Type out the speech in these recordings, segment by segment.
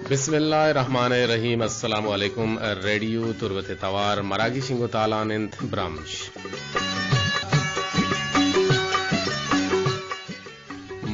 Bismillahirrahmanirrahim. Assalamu alaikum. Radio Turbate Tawar Maragi Shingo Talanint Bramsh.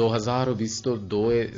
2022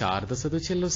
4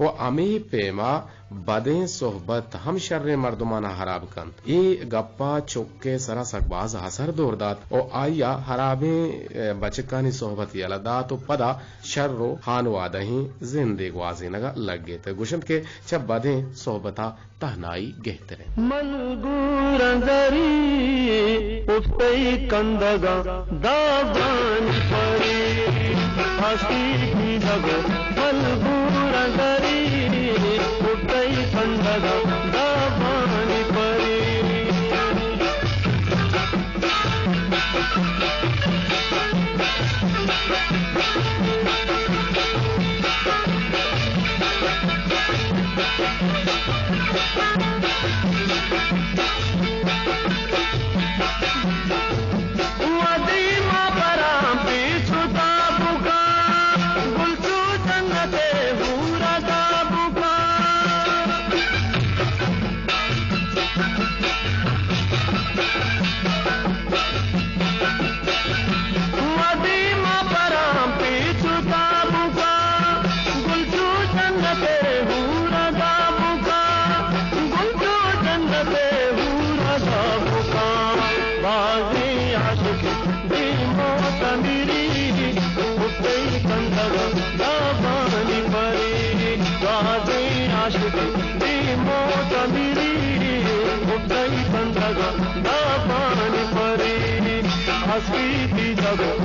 و امی پیما بدیں صحبت ہم شر مردمانہ حراب کند ای گپا چوکے سرا سکباز حسر دور داد او آیا حرابیں بچکانی صحبت یلا دات و پدا شر و خانوادہیں زندگی گوازی نگا لگ گئے تھے گوشند کے چب بدیں صحبتا تہنائی گہترے منگور زری افتئی کندگا دابان پری ہستی کی جگ منگور زری افتئی کندگا دابان پری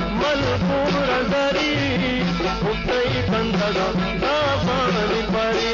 ملپور زری افتئی کندگا دابان پری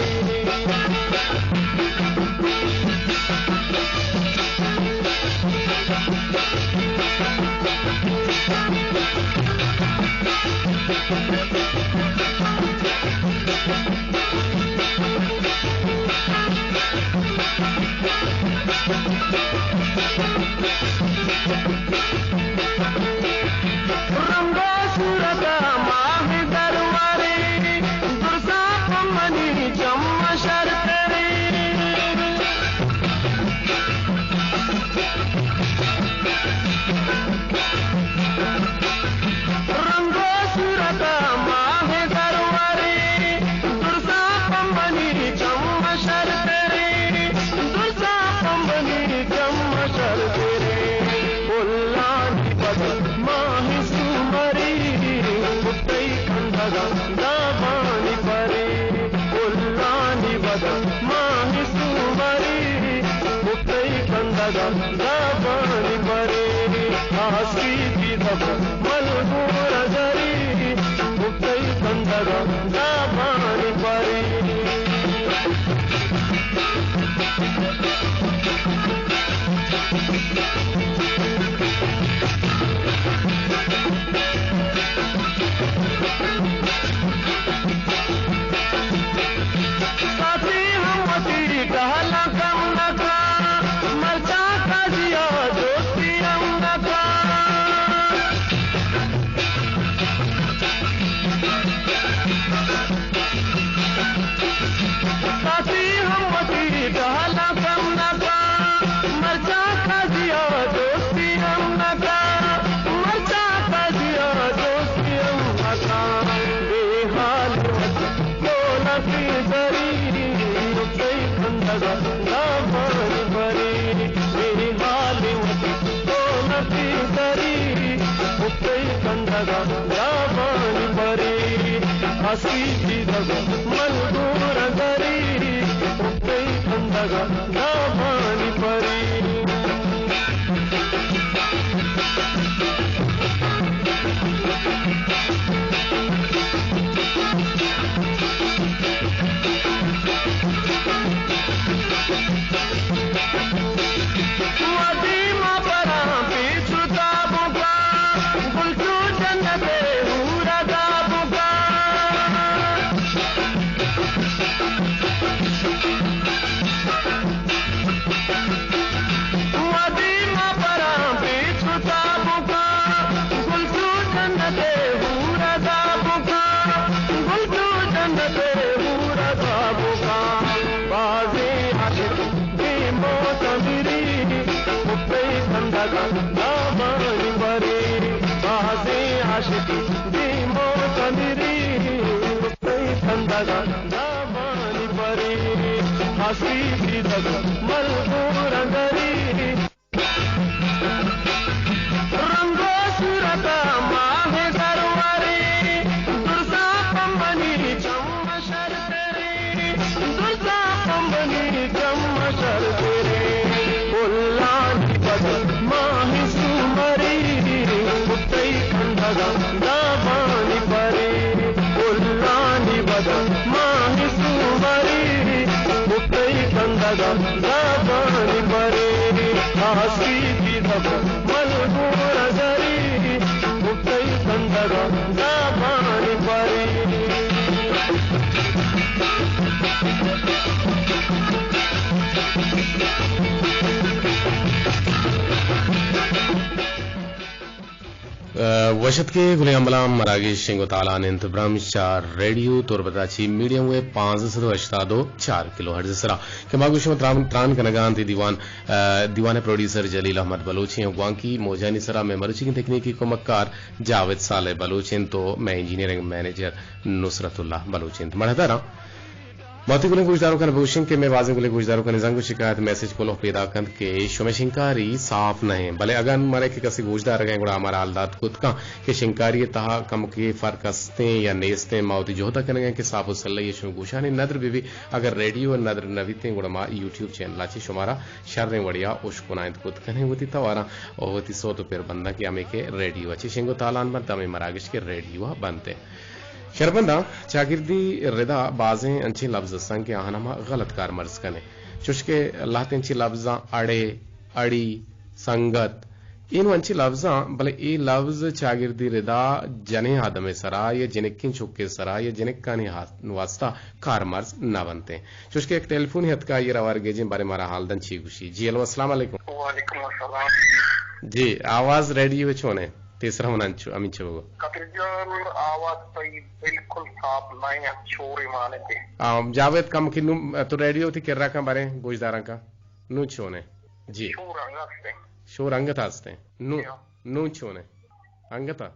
ملپور زری افتئی کندگا دابان پری عاشقی دی موت میری افتئی کندگا دابان تک ملبور گری رنگو صورت ماہ سروری درسا پمبنی چم شرطری درسا پمبنی چم شرطری پلانی بد ماہ سومری پتی کندگا دابانی پری پلانی بد ماہ سومری پتی کندگا دابانی پری آسی کی دب ملبور گری پتی کندگا دابانی پری وشت کے گلے امبلام مراگی شنگو تالان انتبرام چار ریڈیو تور بتاچی میڈیم وے 584 کلو ہرٹز سرا کہ ماگوشم تران کنگان تی دیوان پروڈیوسر جلیل احمد بلوچیں گوانکی موجانی سرا میں مرچی کی تکنیکی کو مکار جاوید صالح بلوچیں تو میں انجینئرنگ مینیجر نصرت اللہ بلوچیں مرحبا موتی گلے گوشداروں کا نبوشن کے میں واضح گلے گوشداروں کا نظام کو شکایت میسج کو لوگ پیدا کند کے شمع شنکاری صاف نہیں بلے اگر مرے کے کسی گوشدار گئے گوڑا ہمارا حالدات خود کا کہ شنکاری تہا کم کے فرق استیں یا نیستیں موتی جوہتا کرنے گئے کہ صاف وصلہ یہ شنو گوشانی ندر بھی اگر ریڈیو اور ندر نویتیں گوڑا ما یوٹیوب چینل لاچی شمارا شریں وڑیا اوشکونائند خود کرنے ہوتی توارا اور ہوتی سو تو پھر بندہ کی ہمیں کے ریڈیو اچھی شنگو تالان بنتا ہمیں مراگش کے ریڈیو بنتے شربندہ چاگردی ردا بازیں انچی لفظ سن کے آہنما غلط کار مرز کنے چوشکے اللہ تنچی لفظاں اڑے اڑی سنگت اینو انچی لفظاں بلے ای لفظ چاگردی ردا جنے آدم سرا یا جنکین چکے سرا یا جنکانی واسطہ کار مرز نہ بنتے چوشکے ایک ٹیلیفونی حد کا یہ روار گیجیں بارے مارا حال دن چی گوشی جی الو السلام علیکم وعلیکم السلام جی آواز ریڈیو چھونے تیسرا ہونا امین چھو قدر جان آواز صحیح بالکل صاف نہیں چھوڑی مانے تھے جاوید کم کی تو ریڈیو تھی کر رہا کا بارے گوشداراں کا نو چھونے جی شور انگستے شور انگت آستے نو چھونے انگتا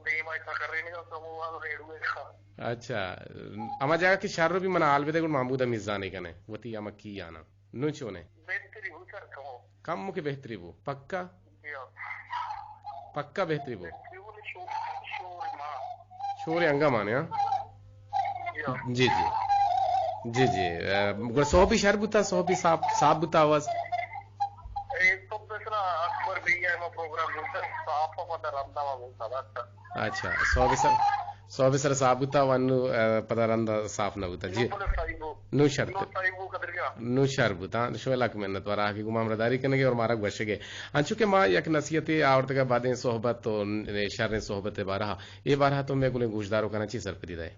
دیما ایسا کر رہی نہیں تو وہ ریڈیو کا اچھا اما جاگا کہ شارو بھی منا حال بیدے گل محمود امیز زانے کنے وطی اما کی آنا نو چھونے بہتری ہو سر کہو کم مکی بہتری بو پکا پکا بہتری بو شور انگا مانے ہاں جی جی جی جی سو بھی شر بوتا سو بھی صاف بوتا آواز اچھا سو بھی سر صاف بوتا ونو پتہ رندہ صاف نہ بوتا جی نو شر بوتا شو لاکھ محنت وارا کی گمام رداری کرنے گے اور مارا گوشے گے انچو کہ ماں یک نصیحت آورت کا باتیں صحبت تو شر صحبت بارہا یہ بارہا تو میں گلے گوشداروں کا نچی سر پہ دیدائے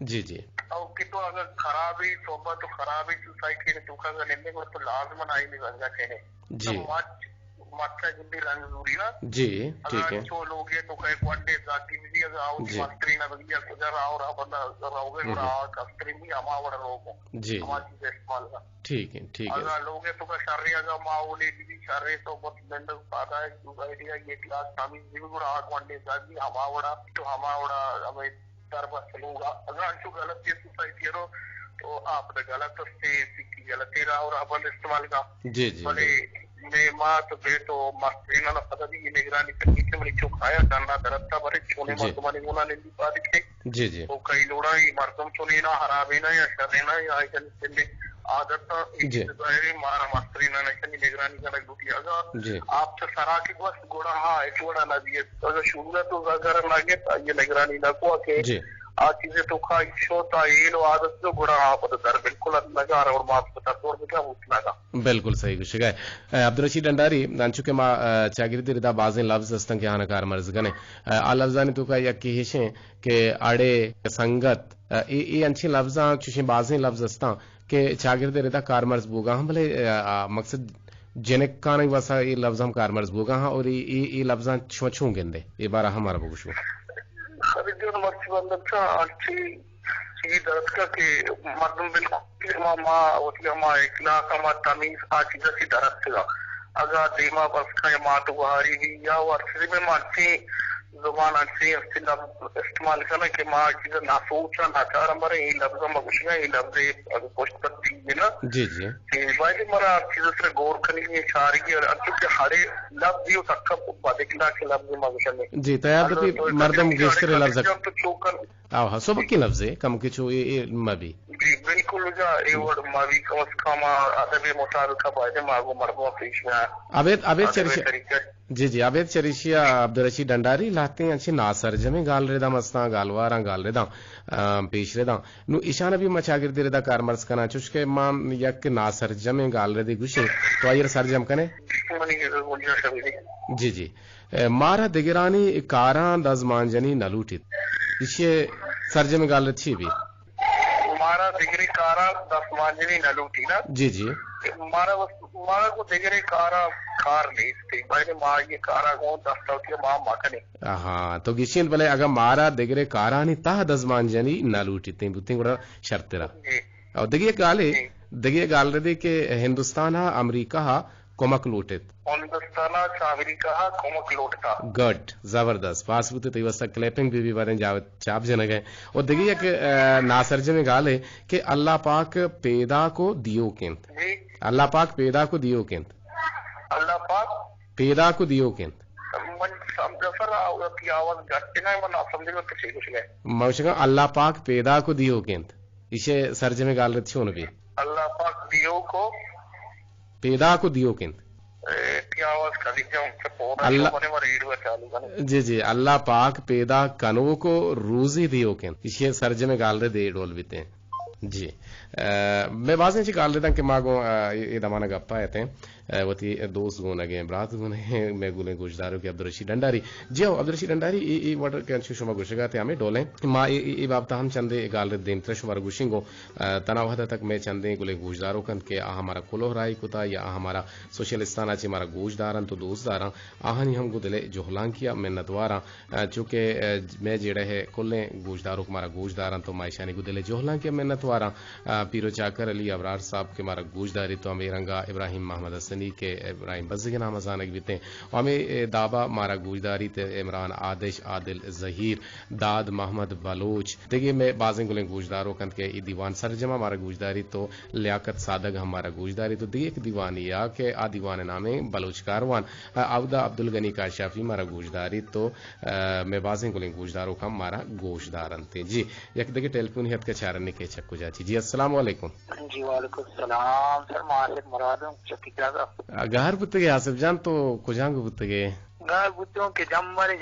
جی جی او کتو اگر خرابی صحبت تو خرابی سوسائٹی نے چوکا گا لینے کو تو لازمن آئی نہیں بن جاتے ہیں جی ماتھا جنبی رنگ ضروری نا جی ٹھیک ہے جو لوگ ہیں تو کئی کوانڈے ذاتی بھی اگر آؤ جی مستری نہ بگیا کجا راؤ رہا بندہ راؤ گے اور آؤ کستری بھی ہما وڑا روگوں جی ہماری چیز استعمال کا ٹھیک ہے ٹھیک ہے اگر لوگ ہیں تو کا شرری اگر ماحولی بھی شرری تو بہت بندہ پاتا ہے سوسائٹی کا یہ کلاس کامی بھی گڑا کوانڈے ذاتی ہما وڑا تو ہما وڑا ہمیں در بس لوگا اگر انچو غلط یہ سوسائٹی رو تو آپ نے غلط سے سکی غلطی رہا اور آپ استعمال کا جی جی بلے میں ماں تو بے تو مسترینہ نہ پتہ دی یہ نگرانی کرنی سے منی چوکھایا کرنا درستا برے چھونے مردمانی گونا لیندی پا دکھے جی جی تو کئی لوڑا ہی مردم چونینا حرابینا یا شرینا یا ایسا نسلے عادتا ایک ظاہری مارا مسترینہ نشنی نگرانی کرنا گوٹی اگا آپ سے سرا کی گوشت گوڑا ہاں ایک وڑا نہ دیئے اگر شروع تو اگر لگے تا یہ نگرانی نہ کو کہ آج چیزیں تو خواہی شوتا ایلو عادت جو گڑا ہاں پتہ در بالکل لگا رہا اور مات پتہ دور میں کیا ہوتنا گا بالکل صحیح کچھ گئے عبدالرشید ڈنڈاری انچو کہ ما چاگردی ردا بازیں لفظ استن کے آنا کار مرز گنے آ لفظانی تو کا یک کی ہشیں کہ اڑے سنگت ای انچی لفظاں چوشیں بازیں لفظ استان کہ چاگردی ردا کار مرز بوگا ہم بھلے مقصد جنک کانا واسا ای لفظ ہم کار مرز بوگا ہاں اور ای لفظاں چھوں گندے یہ بارہ ہمارا بگوشو خریدیون مرچ بندتا اچھی چیز درد کا کہ مردم بالکل ماں وطلی ماں اخلاق ماں تمیز آچی جیسی درد کا اگر دیما بس کا یا ماں تو بہاری بھی یا ورسی میں مانتی زبان سے استعمال کرنا کہ ماں چیز نہ سوچا نہ چار ہمارے یہ لفظ مگشنا یہ لفظ پوشت پتی ہے نا جی جی بھائی ہمارا چیز سے غور کرنی ہے چاری اور اچھے کے ہڑے لفظ یہ تک بدکنا کے لفظ مگشنے جی تیار مردم گشتر لفظ تو چوکن ہاں سب کی لفظ ہے کم کے چو یہ مبی جی بالکل جا یہ ورڈ مبی کم از کم ادب مطابق بعد ماگو مردوں پیش میں عابد چریشیا جی جی عابد چریشیا عبدالرشید ڈنڈاری لاتے ہیں اچھی ناسرجمے گال ردا مستا گالواراں گال ردا پیش ردا نو ایشان بھی مچاگردی ردا کارمرز کنا چشکے مام یک ناسرجمے گال ردی گوشے تو آئیر سرجم کنے جی جی مارا دگرانی کاراں دزمانجنی نلوٹیت اسے سرجمے گال رچھی بھی مارا دگری کارا دزمانجنی نلوٹی نا جی جی مارا کو دگری کارا کار لیستے بھائی ماں یہ کارا کو دستا ہوتی ہے ماں مکنے ہاں تو گیشین بلے اگر مارا دگرے کارانی تاہ دزمانجنی نلوٹی تین بوتیں گوڑا شرط را اور دگیے گال ردی کہ ہندوستان ہا امریکہ ہا کمک لوٹت ہندوستان امریکہ کمک لوٹتا گڈ زبردست پاس بوتے تو واسطہ کلیپنگ بھی بارے چاپ جن گئے اور دیکھیے ایک ناسرجے میں گال ہے کہ اللہ پاک پیدا کو دیو کینت اللہ پاک پیدا کو دیو کینت اللہ پاک پیدا کو دیو کینت موشگا اللہ پاک پیدا کو دیو کینت اسے سرجے میں گال رہتی چھو نبی اللہ پاک دیو کو پیدا کو دیو کینت جی جی اللہ پاک پیدا کنو کو روزی دیو کینت اسے سرجے میں گال رہے دے ڈول بیتے ہیں جی میں بازیں چی گال دیتا کہ ماں کو یہ دمانہ گپا آئے تھے وتی دوست گون اگے برات گون میں گولیں گوشداروں کے عبدالرشید ڈنڈاری جی ہو عبدالرشید ڈنڈاری ای واٹر کینچو شما گوشگا تے ہمیں ڈولیں ماں ای بابتا ہم چندے گال دین تر شمار گوشیں گو تناو حد تک میں چندے گولیں گوشداروں کن کہ ہمارا کلو رائی کتا یا ہمارا سوشلستانہ چی ہمارا گوشداران تو دوست داراں آہنی ہم کو دلے جوہلان کیا منتوارا چونکہ میں جیڑے ہے کلیں گوشداروں ہمارا گوشداران تو مائشانی کو دلے جوہلان کیا منتوارا پیرو چاکر علی ابرار صاحب کے ہمارا گوشداری تو ہمیں رنگا ابراہیم محمد حسنی کے ابراہیم بزی کے نام ازانک بیتے اور ہمیں دابا مارا گوشداری تے عمران آدش عادل ظہیر داد محمد بلوچ دیکھیے میں بازیں گلیں گوشداروں کن کے دیوان سرجمہ ہمارا گوشداری تو لیاقت صادق ہمارا گوشداری تو دیکھ ایک دیوانی یا کہ آ دیوان نامے بلوچ کاروان عبدہ عبدالغنی کا شافی ہمارا گوشداری تو میں بازیں گلیں گوشداروں کا ہمارا گوشدارن تھے جی یک دیکھے ٹیلیفون ہی ہت کے چارنے کے چکو جاچی جی السلام علیکم جی وعلیکم السلام سر معاشر مرادوں چکی جاگا گھر بتگے آصف جان تو کجانگ بتگے گھر بتوں کے جمبرے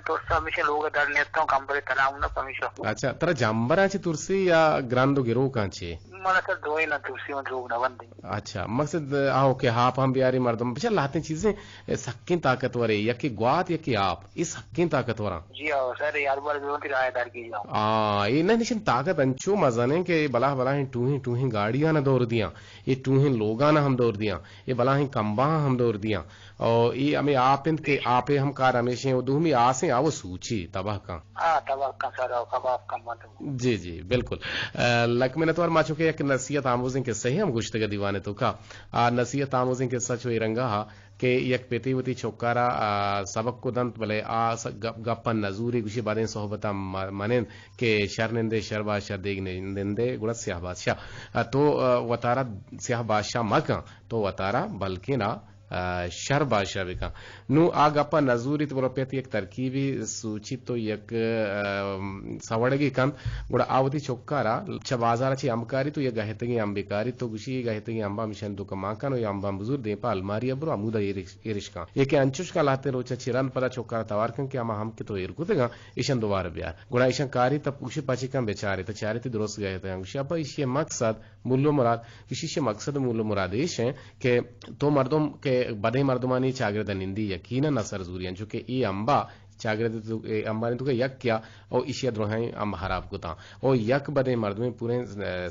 تو ہمیشہ لوگ در نیتوں کمبرے تناؤں نا ہمیشہ اچھا ترا جمبرا چی ترسی یا گراندو گرو کانچے مانا سر دوئی نہ ترسی میں لوگ نہ بندے اچھا مقصد آو کہ ہاپ ہم بیاری مردم بچہ لاتے چیزیں سکین طاقتور ہے یا کہ گوات یا کہ آپ یہ سکین طاقتور ہیں جی آو سر یار بار بیونتی رائے دار کی جاؤں یہ نا نشن طاقت انچو مزانے کہ بلا بلا ہیں ٹوہیں گاڑیاں نہ دور دیاں یہ ٹوہیں لوگاں نہ ہم دور دیاں یہ بلا ہیں کمباں ہم دور دیاں اور یہ ہمیں آپن کے آپے ہم کار ہمیشہ ہیں دو ہمیں آسیں آو سوچی تباہ کا تباہ کا سر آو کباب کا مطلب جی جی بالکل لک میں نتوار ماں چکے ایک نصیحت آموزیں کے صحیح ہم گشتگا دیوانے تو کا نصیحت آموزیں کے سچ ہوئی رنگا ہا کہ یک پیتی وتی چوکارا سبق کو دنت بلے گپن نزوری گوشی بادیں صحبتہ منند کہ شرنندے شر بادشاہ دیگ نندے گڑت سیاہ بادشاہ تو وطارہ سیاہ بادشاہ مکاں تو وطارہ بلکہ نہ شر بادشاہ بکا نو آگپا نزوری تو بروپیتی ایک ترکیبی سوچی تو یک سوڑگی کن گوڑا آوتی چوکارا چا بازارا چی امکاری تو یک گہتگی امبکاری تو گوشی گہتگی امبا مشن دو کماکانو یا امبا بزور دیں پا الماری ابرو امودا ایرشکان یہ کہ انچوش کا لاتے روچا چیران پدا چوکارا توار کن کہ اما ہم کی تو ایرکو دے گا ایشن دوار بیار گوڑا ایشن کاری تا پوشی پاچی کن بیچاری تا چاری تی درست گئے تا گوشی ابا ایشی مقصد مولو مراد گوشی مقصد مولو مرادیش ہیں کہ تو مردم کے بدے مردمانی چاگرد نندی یقینا نصر زوریان چونکہ ای امبا چاگرد امبا نے تو کہ یک کیا او ایشیا دروہیں ام حراب کو تا او یک بدے مردمیں پورے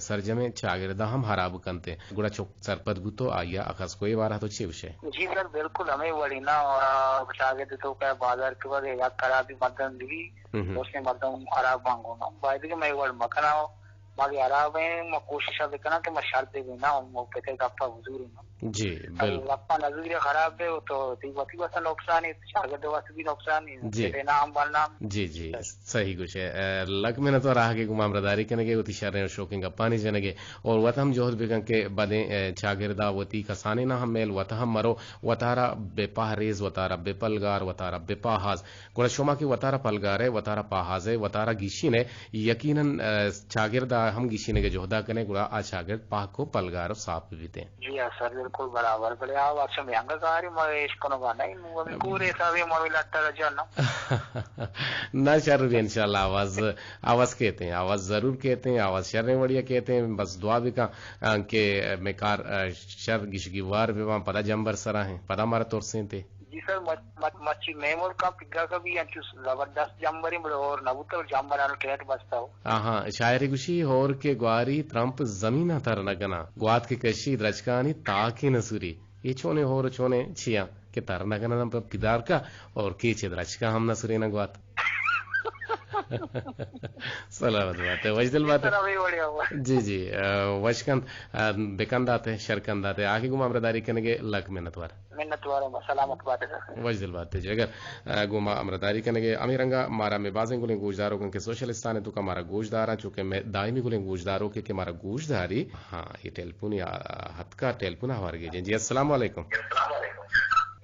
سرجمے چاگردہ ہم حراب کنتے گڑا چوک سرپد گوتو آیا اخص کوئی وارہ تو چی وشے جی سر بالکل ہمیں وڑی نا چاگرد تو کہ بازار کے بعد یک خرابی مردم دی اس نے مردم حراب مانگو نا باید کہ میں وڑ مکنا ہو باقی حراب ہیں میں کوشش کرنا کہ میں شرط بھی نا ہوں پیتے گپا حضور نا جی بالکل اپنا نظریہ خراب ہے تو وتی واسا نقصان ہے شاگرد واسطے بھی نقصان ہے جی نام بننا جی جی صحیح کچھ ہے لگ میں نہ تو راہ کے گمام رداری کرنے کے وتی شر شوکنگ اپانی جنے گے اور وتہم جوہد بکن کے بدیں چاگردا وتی کسانے نہ ہم میل وتہم مرو وتارا بے پاہریز وتارا بے پلگار وتارا بے پاہاز گوڑا شما کی وتارا پلگار ہے وتارا پاہاز ہے وتارا گیشی نے یقیناً چاگردا ہم گیشی نے کے جوہدا کرنے گوڑا آ چاگرد پاہ کو پلگار صاف بھی جی ہاں سر بالکل برابر بڑے آواز سے مہنگا کاری مویش کو نہ نہیں وہ پورے سبھی موبائل اٹھا جانا نہ شر انشاءاللہ آواز کہتے ہیں آواز ضرور کہتے ہیں آواز شر وڑیا کہتے ہیں بس دعا بھی کا کہ میں کار شر گشگی وار بھی وہاں پدا جمبر سرا ہیں پدا مارا تورسیں تھے جی سر مچھی میمور کا پگا کا بھی زبردست جمبر بڑے اور نبوتا جمبر آنو ٹریٹ بستا ہو ہاں شاعری گوشی ہور کے گواری ترمپ زمینہ تر نگنا گوات کے کشی درچکانی تاکی نسوری یہ چونے ہور چونے چھیاں کہ تر نگنا پدار کا اور کیچے درچکا ہم نسوری نگوات سلامت بات ہے وجدل بات ہے جی جی وشکند بکندات ہے شرکندات ہے آگے گما امرداری کرنے کے لک منتوار سلامت بات ہے وجدل بات ہے جی اگر گما امرداری کرنے کے امیرنگا مارا میں بازیں گلیں گوشداروں کیونکہ سوشلستان ہے تو کا مارا گوشدارا چونکہ میں دائمی گلیں گوشداروں کے مارا گوشداری ہاں یہ ٹیلفون ہتھ کا ٹیلفون ہمارے گئے جی السلام علیکم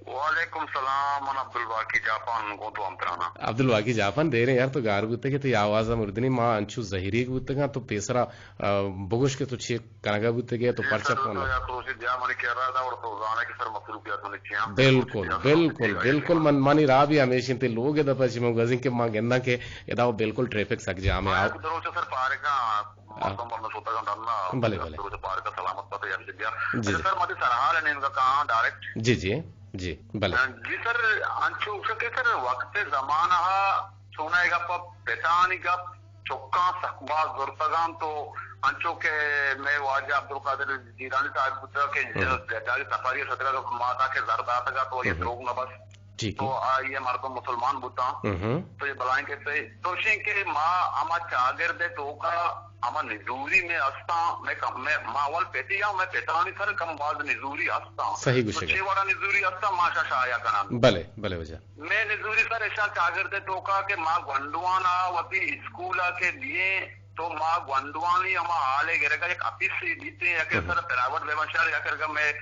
وعلیکم السلام عبد الواقی جاپان کو تو امترانا عبد الواقی جاپان دے رہے ہیں یار تو گار بوتے کے تو آواز مردنی ماں انچو زہری کے بوتے گا تو پیسرا بگوش کے تو چھے کنگا بوتے گئے تو پرچہ پونا بالکل بالکل بالکل من مانی راہ بھی ہمیشہ تے لوگ دا پچ میں گزین کے ماں گندا کے ادا بالکل ٹریفک سک جام ہے آپ بھلے بھلے جی جی جی جی بھلے جی سر انچو کے سر وقت زمانہ سونا گپ پیتانی گپ چوکا سکبا زورتگان تو انچو کے میں واجہ عبد القادر جیلانی صاحب بتا کہ جاگی سفاری سترہ ماتا کے زرد آتا گا تو یہ دروگ نہ بس تو یہ مردم مسلمان بتا تو یہ بلائیں کہتے تو شیں کہ ماں اما چاگر دے تو کا اما نزوری میں استا میں ماول پیتی ہوں میں پیتانی سر کم باز نزوری استا صحیح گوشے گا والا نزوری استا ماشا شایا کنان بلے بلے وجہ میں نزوری سر ایسا چاگر دے تو کا کہ ماں گنڈوانا وطی اسکولا کے لیے تو ماں گنڈوانی اما آلے گرے گا ایک اپیس سے دیتے ہیں یا کہ سر پرائیوٹ بیباشار یا کر گا میں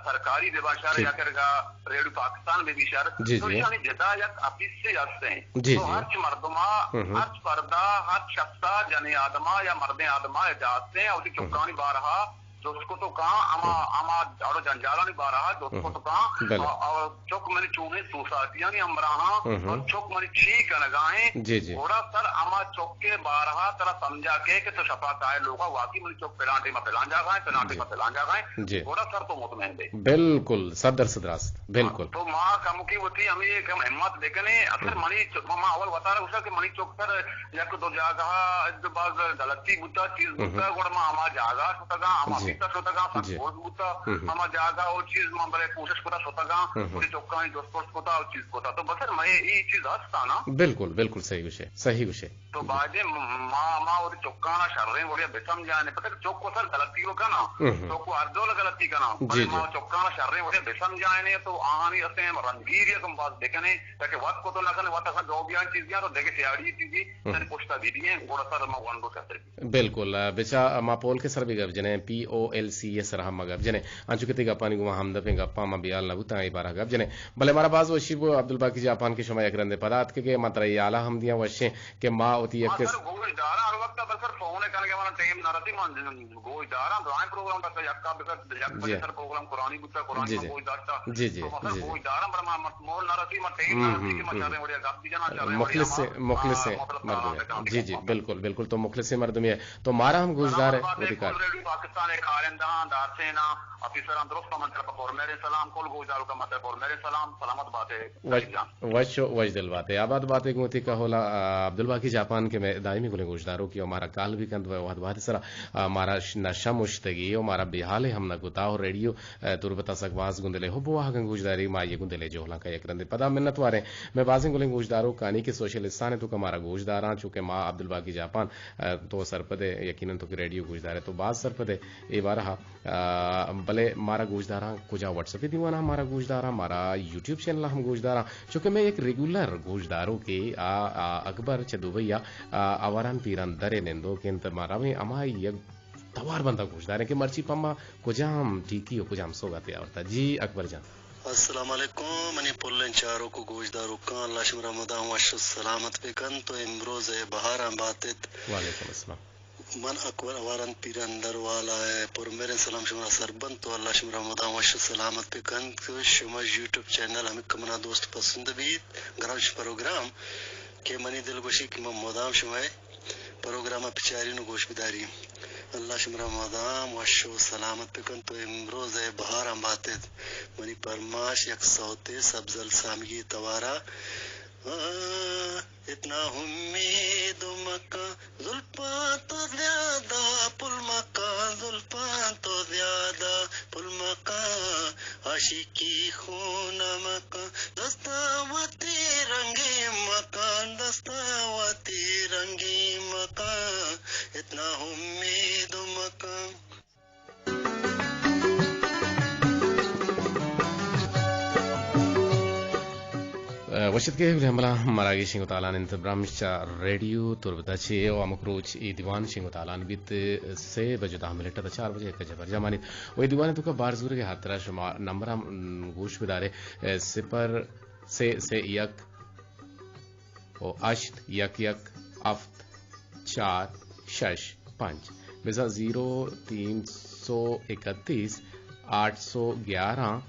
سرکاری بیباشار یا کر گا ریڈیو پاکستان بے بیشار تو یعنی جدا یک اپیس سے ہستے ہیں تو ہرچ مردمہ ہرچ پردہ ہرچ شخصہ جنی آدمہ یا مرد آدمہ جاتے ہیں اسی چکانی بارہا دوست کو تو کہاں اما اور جنجالا نہیں بارا دوست کو تو کہاں اور چوک منی چوہے سوسائٹیاں نہیں امراہاں اور چوک منی چھیک نگاہیں گوڑا سر اما چوک کے بارہا ترہ سمجھا کے تو شفا کائے لوگا واقعی منی چوک پلانٹے میں پلان جا گائیں پلانٹے میں پلان جا گائیں گوڑا سر تو مطمئن دے بالکل صدر صدراست بالکل تو ماں کم کی ہوتی ہمیں ایک احمد دیکھنے اکثر منی ماں اول بتا رہا اسا کہ منی چوک سر یک دو جاگہ بعض غلطی بوتا چیز بوتا گوڑا ماں اما جاگہ سوتا گا اما پیتا سوتا گا سکوز بوتا اما جاگہ اور چیز ماں بلے کوشش کتا سوتا گا پوری چوکانی دوست پوست کتا اور چیز کتا تو بسر میں یہ چیز ہستا نا بالکل بالکل صحیح گوشے صحیح گوشے تو باجے ماں اور چوکانا شرریں وڑیا بسم جانے پتہ چوک کو سر غلطی ہو کنا چوک کو اردول غلطی کنا پر ماں چوکانا شرریں وڑیا بسم جانے تو آہانی اسے رنگیر یا کم باز دیکھنے تاکہ وقت کو تو لگنے وقت اصلا جو بیان چیزیاں تو دیکھے سیاڑی چیزی سر پوشتا دی دیئے گوڑا سر ماں وانڈو سر بالکل بچا ماں پول کے سر بھی گف جنے POLC یہ سر ہم گف جنے انچو کتے گپانی گوما ہم دفیں گپا ما بیال نبوتا ای بارہ گف جنے بلے مارا باز وشی وہ عبدالباقی جاپان کے شما یک رندے پدات کے مطرح یہ آلہ ہم دیاں وشیں کہ ماں ہوتی ہے کس گوش دارا ہر وقت بسر فونے کرنے کے مانا ٹیم نرسی مان گوش دارا دعائیں پروگرام تک یکا بسر یک بسر پروگرام قرآنی بتا قرآنی میں گوش دارتا تو بسر گوش دارا برما مول نرسی ما ٹیم نرسی کے مچارے وڑیا گپ دی جانا چاہے مخلص سے مردم جی جی بالکل بالکل تو مخلص سے مردم ہے تو مارا ہم گوش دار ہے ریڈیو پاکستان ایک آلندان دار سینا افیسران درست مطلب اور میرے سلام کل گوش دارو کا مطلب اور میرے سلام سلامت بات ہے وش دل بات ہے آباد بات ایک موتی کا ہولا عبدالباقی جاپان کے میں دائمی گلے گوشداروں کی ہمارا کال بھی کند وحد سرا مارا نشا مشتگی و مارا بحال ہم نگتا اور ریڈیو تربتا سگواز گندلے ہو بوا گنگوشداری ما یہ گندلے جوہلا کا یک رند پدا منت وارے میں بازیں گلیں گوشداروں کانی کے سوشلستان ہے تو کمارا گوشداراں چونکہ ماں عبدالباقی جاپان تو سرپدے یقیناً تو کہ ریڈیو گوشدار ہے تو بعض سرپدے اے بارہ بلے مارا گوشداراں کجا واٹس ایپ دیوانا ہمارا گوشداراں مارا یوٹیوب چینل ہم گوشداراں چونکہ میں ایک ریگولر گوشداروں کے اکبر چدوبیا آواران پیران درے نندو کہ انت مارا میں اما یک توار بندہ گوشدار ہے کہ مرچی پما کجام ٹھیکی ہو کجام سوگاتے آورتا. جی اکبر جان السلام علیکم. منی پلن چاروں کو گوشدارو کان اللہ شم رمضان وش سلامت بکن تو امروز بہار باتت. وعلیکم السلام. من اکبر وارن پیرندر والا ہے پر میرے سلام شما سربن تو اللہ شم رمضان وش سلامت بکن تو شما یوٹیوب چینل ہمیں کمنا دوست پسند بھی گرامش پروگرام کہ منی دل گوشی کہ مدام شما پروگرام پچاری نو گوش بداری اللہ شم رمضان وش سلامت بکن تو امروز بہار باتت. منی پرماش یک صوت سبزل سامگی توارا اتنا امید مکہ زلفاں تو زیادہ پل مکہ زلفاں تو زیادہ پل مکہ عاشقی خون مکہ دستاوتی رنگی مکان دستاوتی رنگی مکان اتنا امید مکہ. وشت کے ہملا مراگی شنگو تالان انتبرام ریڈیو تربتا چھے و امکروچ ای دیوان شنگو تالان بیت 3 بجے تا ملٹا تا 4 بجے کجا پر جمانی و ای دیوان تو کا بارزور کے ہاترا شما نمبر ہم گوش بدارے 0 سے 1 و 8 1 1 افت 4 6 5 بزا 0 331 811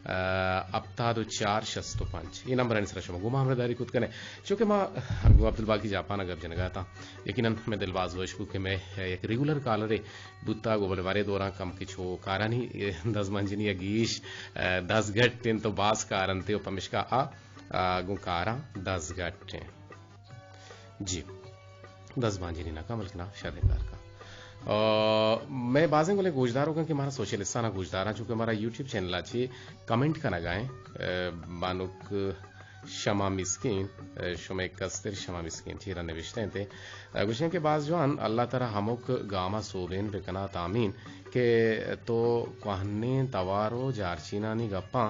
ابتاد 4 65 یہ نمبر انسرا شما گما ہمرا داری کت کنے چونکہ ما گو عبدالباقی جاپان اگر جنگا تھا یقیناً میں دلواز وش کو کہ میں ایک ریگولر کالرے بوتا گو بلوارے دوران کم کچھو کارانی 10 منجنی یا گیش 10 گھٹیں تو باز کارن تے پمشکا گو کارا 10 گھٹیں جی 10 منجنی نا کا ملکنا شادی کار کا. میں بازیں گولے گوشداروں کا کہ ہمارا سوشلستانہ گوشداراں چونکہ ہمارا یوٹیوب چینل آچی کمنٹ کا نگائیں بانوک شما مسکین شما کستر شما مسکین چیرہ نوشتے ہیں گوشیں کہ بعض جوان اللہ تعالی ہموک گاما صوبین بکنا تامین کہ تو کوہنے توارو جارچینانی گپاں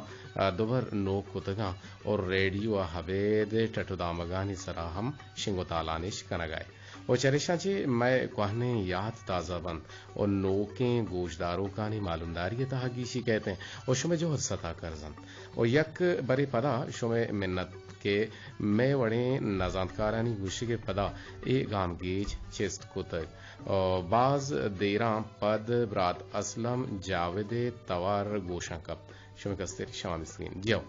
دوبر نوک کتگاں اور ریڈیو حبید ٹٹو دامگانی سرا ہم شنگو تالانش کا نگائے اور چریشا جی میں کوہنے یاد تازہ بند اور نوکیں گوشداروں کا نہیں معلومداری تحگیشی کہتے ہیں اور شمیں جو حدثتا کرزن اور یک بری پدا شمیں منت کے میں وڑے نزاندکارانی گوشی کے پدا اے گام گیج چست کتگ اور بعض دیران پد برات اسلم جاوید توار گوشاں کپ شما کستر شما مسکین جیو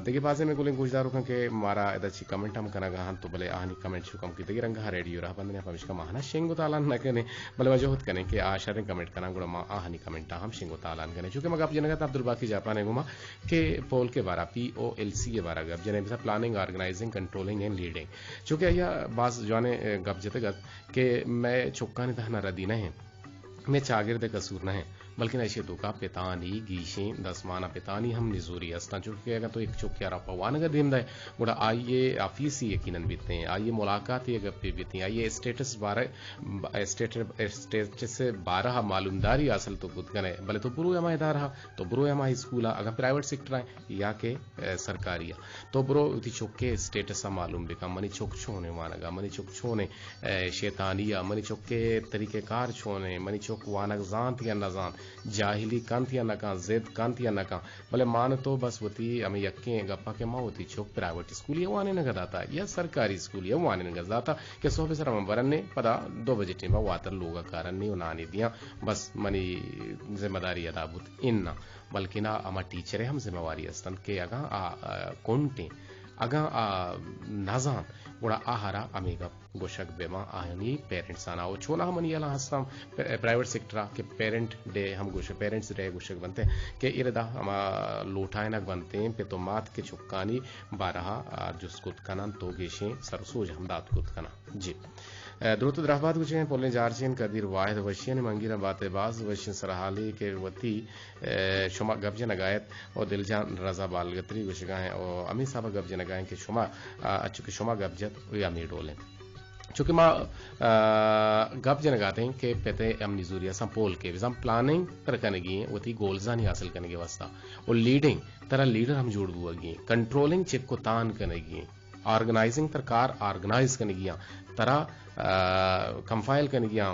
دیگه بازے میں گولیں گوشداروں کا کہ مارا ادا چی کمنٹ ہم کنا گاہن تو بلے آہنی کمنٹ شو کم کی دیگه رنگا ریڈیو رہ بندنے پمش کا ماہنا شنگو تالان نہ کنے بلے وجہت کنے کہ آشا دیں کمنٹ کنا گوڑا ما آہنی کمنٹ ہم شنگو تالان کنے چونکہ مگا جنگا تا عبدالباقی جاپان گما کہ پول کے بارا POLC کے بارا گب جنے بتا planning organising controlling and leading چونکہ یہ باز جوانے گب جتے گت کہ میں چوکانے تہنا ردی نہ ہیں میں چاگرد قصور نہ ہیں بلکہ ایشے تو کا پیتانی گیشیں دسمانہ پیتانی ہم نزوری استا چونکہ اگر تو ایک چوکیا را پوان اگر دیم دے گوڑا آئیے آفیسی یقیناً بیتے ہیں آئیے ملاقاتی اگر پہ بیتے ہیں آئیے اسٹیٹس سے 12 معلومداری اصل تو خود کنے بلے تو برو اما ادارہ تو برو اما اسکولا اگر پرائیویٹ سیکٹر ہیں یا کہ سرکاری تو برو تی چوکے اسٹیٹس معلوم بکا منی چوک چھونے وانگا منی چوک چھونے شیطانیہ منی چوکے طریقہ کار چھونے منی چوک وانگ زانت یا نزان جاہلی کانت یا نکان زید کانت یا نکان بلے مان تو بس ہوتی ہمیں یقین گپا کے ماں ہوتی چوک پرائیویٹ اسکول یہ وانے نگا داتا یا سرکاری اسکول یہ وانے نگا داتا کہ صوبے سر ہم برنے پدا 2 بجے ٹیمہ واتر لوگا کارن نہیں انانی دیاں بس منی ذمہ داری ادا بود اننا بلکہ نا اما ٹیچرے ہم ذمہ واری استن کہ اگاں کونٹیں اگاں نازان گوڑا آہارا امیگا گوشک بیما آہنی پیرنٹس آنا او چھونا ہم انہی اللہ ہستم پرائیویٹ سیکٹرہ کہ پیرنٹ ڈے ہم گوشک پیرنٹس ڈے گوشک بنتے ہیں کہ اردا ہما لوٹائنک بنتے ہیں پہ تو مات کے چکانی بارہا جس کت کنن تو گیشیں سرسوج ہمداد کت کنا جی درود درحبات کچھ ہیں پولنے جارچین قدیر واحد وشین منگیرہ بات باز وشین سرحالی کے وتی شما گبجہ نگایت اور دل جان رضا بالگتری وشگاہیں اور امی صاحبہ گبجہ نگائیں کہ شما اچھو کہ شما گبجت یا می ڈولیں چونکہ ما گپ جنگاتے ہیں کہ پہتے امنی زوریہ سم پول کے وزام پلاننگ تر کنگی ہیں وتی گولزانی حاصل کرنے کے واسطہ اور لیڈنگ ترہ لیڈر ہم جوڑ بوا گی کنٹرولنگ چک کو تان کرنے گی آرگنائزنگ تر کار آرگنائز کرنے گیا ترہ کمفائل کرنے گیا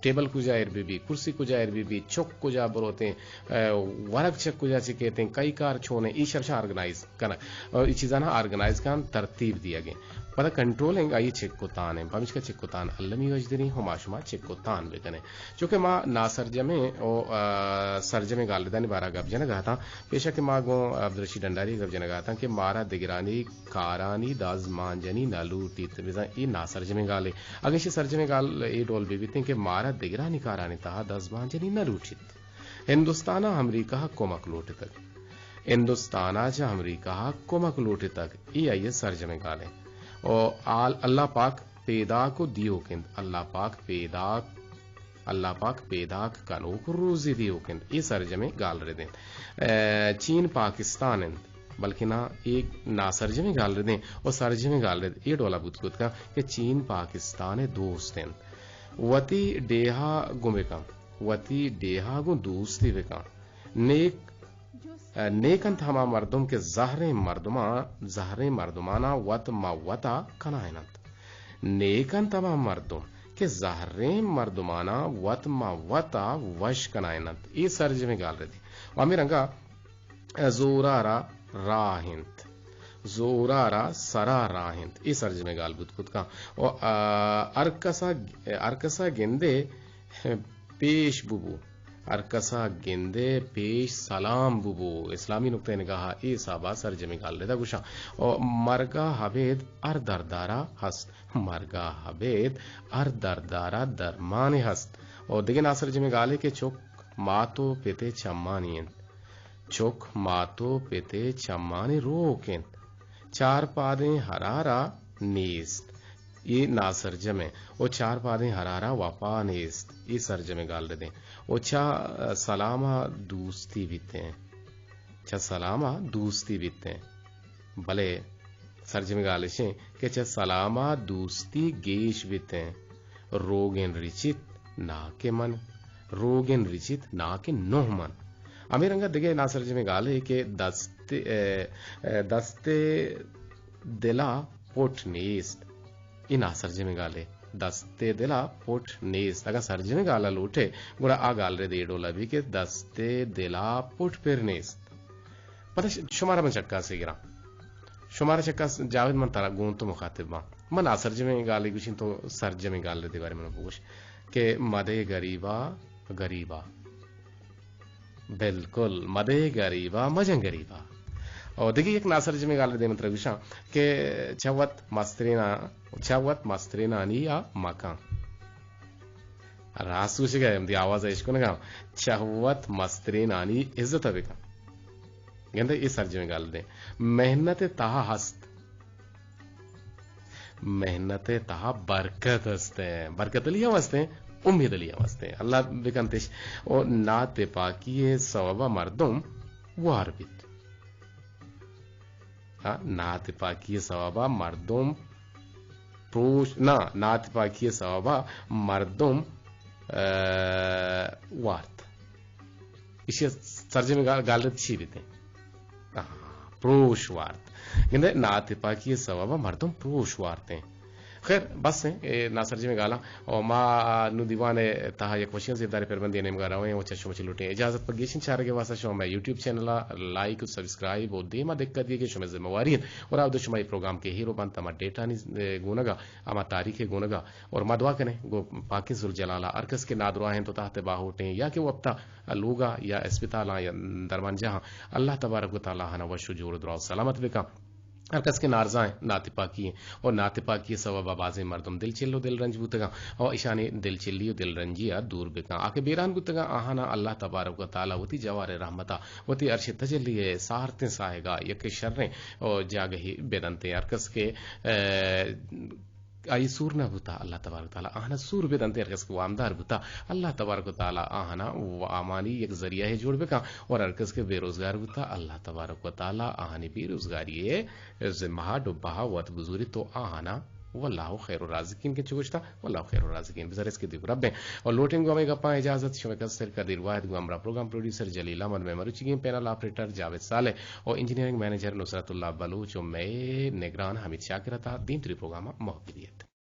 ٹیبل کو جائر بھی کرسی کو جائر بھی چک کو جا بروتے ہیں ورق چک کو جا چکیتے ہیں کئی کار چھونے ای شرشا آرگنائز کرنا اور ای چیزانا آرگنائز کان ترتیب دیا گئے پتہ کنٹرولنگ آئی چک کو تان ہے پمیش کا چک کو تان علمی وجدری ہما شما چک کو تان بکنے چونکہ ما نا سرجمے او سرجمے گالدانی بارا گب جنہ گا تھا پیشہ کہ ما گو عبدالرشید ڈنڈاری گب جنہ گا تھا کہ مارا دگرانی کارانی داز مانجنی نالو تیت بیزا ای نا سرجمے گالے اگر شی سرجمے گال ای ڈول بھی بیتے ہیں کہ مارا دگرانی کارانی تاہا داز مانجنی نالو تیت ہندوستانہ امریکہ کومک لوٹ تک ہندوستانہ جا امریکہ کومک لوٹ تک ای آئیے سرجمے گالے اور اللہ پاک پیدا کو دیو کند اللہ پاک پیدا کنو کو روزی دیو کند یہ سرجمے گال رہے دیں چین پاکستان بلکہ نہ ایک نا سرجمے گال رہے دیں اور سرجمے گال رہے دیں یہ ڈولا بود کود کا کہ چین پاکستان دوست ہیں وتی ڈیہا گمے کا وتی ڈیہا گو دوستی بکا نیکن تھما مردم کے زہر مردمانہ وط ما وطا کنائنت نیکن تھما مردم کے زہر مردمانہ وط ما وطا وش کنائنت یہ سرجمے گال رہی وامی رنگا زورارا راہنت زورارا سرا راہنت یہ سرجمے گال بود کود کا اور ارکسا گندے پیش ببو ارکسا گندے پیش سلام ببو اسلامی نقطہ نگاہ ای صحابہ سرجمے گال رہتا گوشا اور مرگا حبید ار دردارا ہست مرگا حبید ار دردارا درمان ہست اور دیگے نا سرجمے گالے کے چوک ماتو پیتے چمانین چوک ماتو پیتے چمانی روکین چار پادیں ہرارا نیست یہ نا سرجمے او چار پادیں ہرارا وپا نیست یہ سرجمے گال رہتے ہیں او چا سلامہ دوستی بیتے ہیں چا سلامہ دوستی بیتے ہیں بلے سرجمے گالشیں کہ چا سلامہ دوستی گیش بیتے ہیں روگن رچت نا کے من روگن رچت نا کے نوہ من امیر انگا دگے نا سرجمے گالے کہ دستے دلا پوٹ نیست یہ نا سرجمے گالے دستے دلا پوٹ نیست اگر سرجمے گالا لوٹے گوڑا آ گال رے دے ڈولا بھی کہ دستے دلا پوٹ پھر نیست پتہ شمارا من چکا سے گرا شمارا چکا جاوید من تارا گون تو مخاطب ماں من آ سرجمے گالی گوشین تو سرجمے گال رے دے بارے من بوش کہ مدے گریبا بالکل مدے گریبا مجن گریبا اور دیکھیں ایک ناصر جمع گال دے مطلب گوشاں کہ چاوت مسترینانی یا مکان راست گوشی گئے ہم دی آواز عشق نگا چاوت مسترینانی عزت بکا گندے یہ سر جمع گال دے محنت تاہا ہست محنت تاہا برکت ہستے ہیں برکت لیا ہستے ہیں امید لیا ہستے ہیں اللہ بکنتش اور نات پاکی سوابا مردم وار بیت نات پاکی سوابا مردم پروش نا نات پاکی سوابا مردم وارت اسی سرجمے گالت چی بیتے پروش وارت یعنی نات پاکی سوابا مردم پروش وارتے ہیں خیر بس ہیں ناصر جی میں گالا اور ما نو دیوان تاہا یک وشین سے داری پر بندی نیم گا رہے ہیں وہ چشو مچی لوٹیں اجازت پر گیشن چاہ رہے واسا شو میں یوٹیوب چینل لائک و سبسکرائب اور دیما دقت یہ کہ شو میں ذمہ واری ہیں اور آپ دو شمائی پروگرام کے ہیرو بانتا ما ڈیٹا نہیں گونگا اما تاریخ گونگا اور ما دعا کریں گو پاکن ذوالجلالہ ارکس کے نادرواہیں تو تحت باہوٹیں یا کہ وہ ابتا لوگا یا اسپتالا یا درمان جہاں اللہ تبارک و تعالیٰ ہنا و شجور دعا سلامت بکا ارکس کے نارزائیں نات پاکی ہیں اور نات پاکی سوابا بازی مردم دل چلو دل رنج بوتگا اور اشانی دل چلیو دل رنجیا دور بکا آکے بیران بوتگا آہانا اللہ تبارک و تعالی وتی جوار رحمتا وتی عرش تجلی سارتیں ساہگا یک شریں اور جاگہی بیدنتے ارکس کے ay surna buta Allah tabarak taala ahna sur be dante erkas ko amdar buta Allah tabarak taala ahna wa amani ek zariya hai jod be ka aur erkas ke berozgar buta Allah tabarak taala ahni berozgari e zimha dubha wat buzuri to ahna والله خیر الرازقین کے چوشتا والله خیر الرازقین buzzer اس کے دی رب اور looting گو میں گپا اجازت شو کسر کا دیر واحد گو امرا پروگرام پروڈیوسر جلیل احمد میں مروچی گیم پینل آپریٹر جاوید صالح اور انجینئرنگ مینیجر نصرت اللہ بلوچ اور میں نگران حمید شاکر تھا دین تری پروگرام محبت